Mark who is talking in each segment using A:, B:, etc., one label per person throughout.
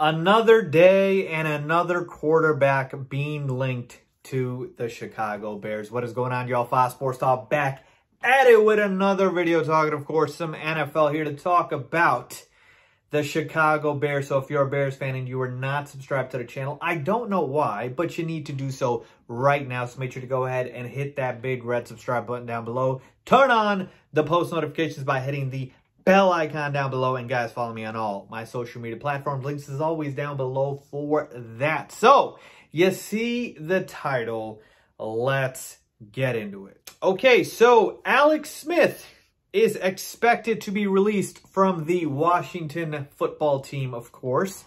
A: Another day and another quarterback being linked to the Chicago Bears. What is going on, y'all? Faiz Sports Talk back at it with another video talking, of course, some NFL here to talk about the Chicago Bears. So if you're a Bears fan and you are not subscribed to the channel, I don't know why, but you need to do so right now. So make sure to go ahead and hit that big red subscribe button down below. Turn on the post notifications by hitting the bell icon down below. And guys, follow me on all my social media platforms. Links is always down below for that. So you see the title. Let's get into it. Okay, so Alex Smith is expected to be released from the Washington football team, of course.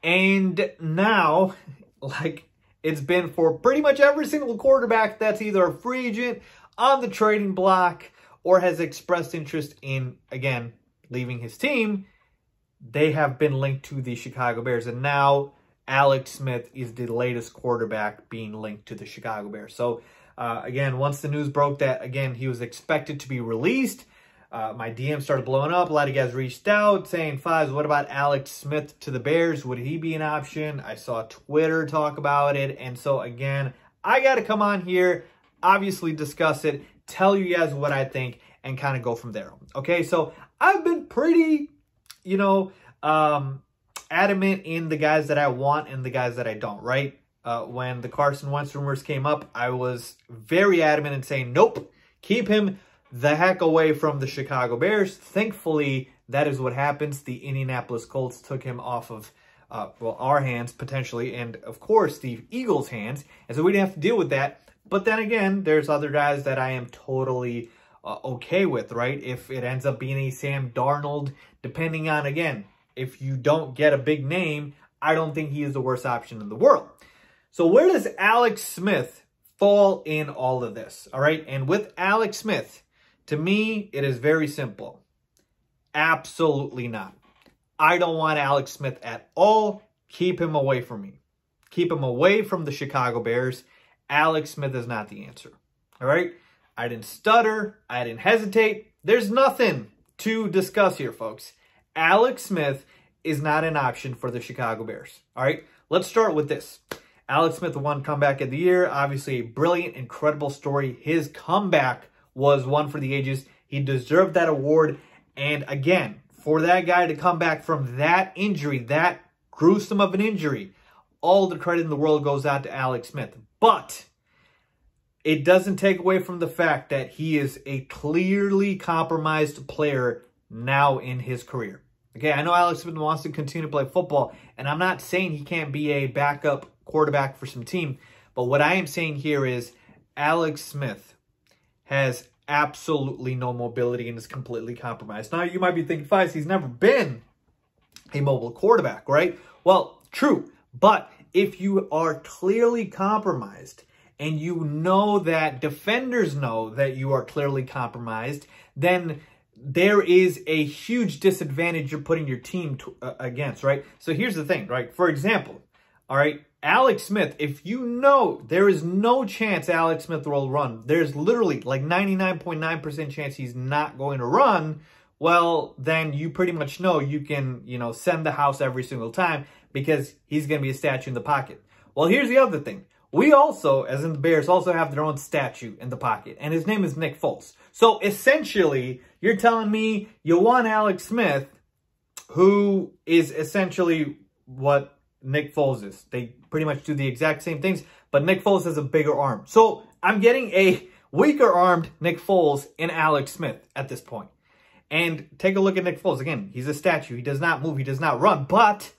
A: And now, like it's been for pretty much every single quarterback that's either a free agent, on the trading block, or has expressed interest in, again, leaving his team, they have been linked to the Chicago Bears. And now Alex Smith is the latest quarterback being linked to the Chicago Bears. So, again, once the news broke that, again, he was expected to be released, my DM started blowing up. A lot of guys reached out saying, Faiz, what about Alex Smith to the Bears? Would he be an option? I saw Twitter talk about it. And so, again, I got to come on here, obviously discuss it, tell you guys what I think, and kind of go from there. Okay, so I've been pretty, adamant in the guys that I want and the guys that I don't, right? When the Carson Wentz rumors came up, I was very adamant in saying, nope, keep him the heck away from the Chicago Bears. Thankfully, that is what happens. The Indianapolis Colts took him off of, our hands, potentially, and, of course, the Eagles' hands. And so we didn't have to deal with that. But then again, there's other guys that I am totally okay with, right? If it ends up being a Sam Darnold, depending on, again, if you don't get a big name, I don't think he is the worst option in the world. So where does Alex Smith fall in all of this? All right. And with Alex Smith, to me, it is very simple. Absolutely not. I don't want Alex Smith at all. Keep him away from me. Keep him away from the Chicago Bears. Alex Smith is not the answer. All right. I didn't stutter. I didn't hesitate. There's nothing to discuss here, folks. Alex Smith is not an option for the Chicago Bears. All right. Let's start with this. Alex Smith won comeback of the year. Obviously, a brilliant, incredible story. His comeback was one for the ages. He deserved that award. And again, for that guy to come back from that injury, that gruesome of an injury, all the credit in the world goes out to Alex Smith. But it doesn't take away from the fact that he is a clearly compromised player now in his career. Okay, I know Alex Smith wants to continue to play football, and I'm not saying he can't be a backup quarterback for some team, but what I am saying here is Alex Smith has absolutely no mobility and is completely compromised. Now, you might be thinking, Faiz, he's never been a mobile quarterback, right? Well, true, but if you are clearly compromised and you know that defenders know that you are clearly compromised, then there is a huge disadvantage you're putting your team against, right? So here's the thing, right? For example, all right, Alex Smith, if you know there is no chance Alex Smith will run, there's literally like 99.9% chance he's not going to run, well, then you pretty much know you can, send the house every single time because he's going to be a statue in the pocket. Well, here's the other thing. We also, as in the Bears, also have their own statue in the pocket, and his name is Nick Foles. So essentially, you're telling me you want Alex Smith, who is essentially what Nick Foles is. They pretty much do the exact same things, but Nick Foles has a bigger arm. So I'm getting a weaker-armed Nick Foles in Alex Smith at this point. And take a look at Nick Foles. Again, he's a statue. He does not move. He does not run. But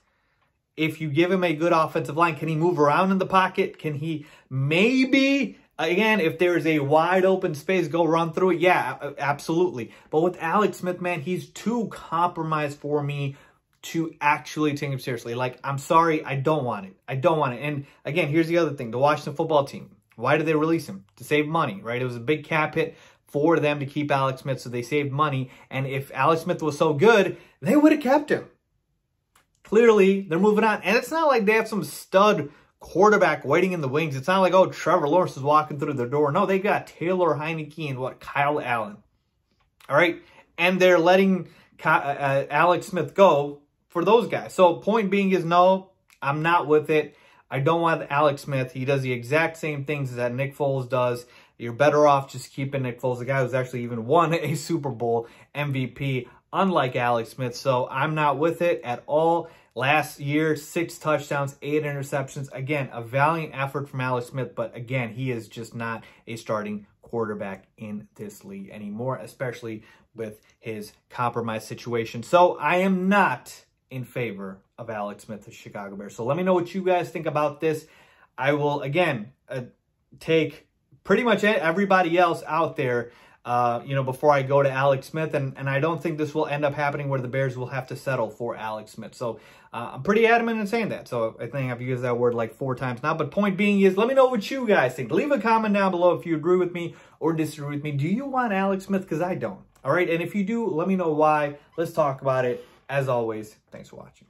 A: if you give him a good offensive line, can he move around in the pocket? Can he maybe, again, if there is a wide open space, go run through it? Yeah, absolutely. But with Alex Smith, man, he's too compromised for me to actually take him seriously. Like, I'm sorry, I don't want it. I don't want it. And again, here's the other thing. The Washington football team, why did they release him? To save money, right? It was a big cap hit for them to keep Alex Smith, so they saved money. And if Alex Smith was so good, they would have kept him. Clearly, they're moving on. And it's not like they have some stud quarterback waiting in the wings. It's not like, oh, Trevor Lawrence is walking through the door. No, they got Taylor Heineke and Kyle Allen. All right? And they're letting Alex Smith go for those guys. So point being is no, I'm not with it. I don't want Alex Smith. He does the exact same things that Nick Foles does. You're better off just keeping Nick Foles, the guy who's actually even won a Super Bowl MVP, unlike Alex Smith. So I'm not with it at all. Last year, 6 touchdowns, 8 interceptions. Again, a valiant effort from Alex Smith, but again, he is just not a starting quarterback in this league anymore, especially with his compromised situation. So I am not in favor of Alex Smith, the Chicago Bears. So let me know what you guys think about this. I will, again, take pretty much everybody else out there, before I go to Alex Smith. And I don't think this will end up happening where the Bears will have to settle for Alex Smith. So I'm pretty adamant in saying that. So I think I've used that word like 4 times now. But point being is, let me know what you guys think. Leave a comment down below if you agree with me or disagree with me. Do you want Alex Smith? Because I don't. All right. And if you do, let me know why. Let's talk about it. As always, thanks for watching.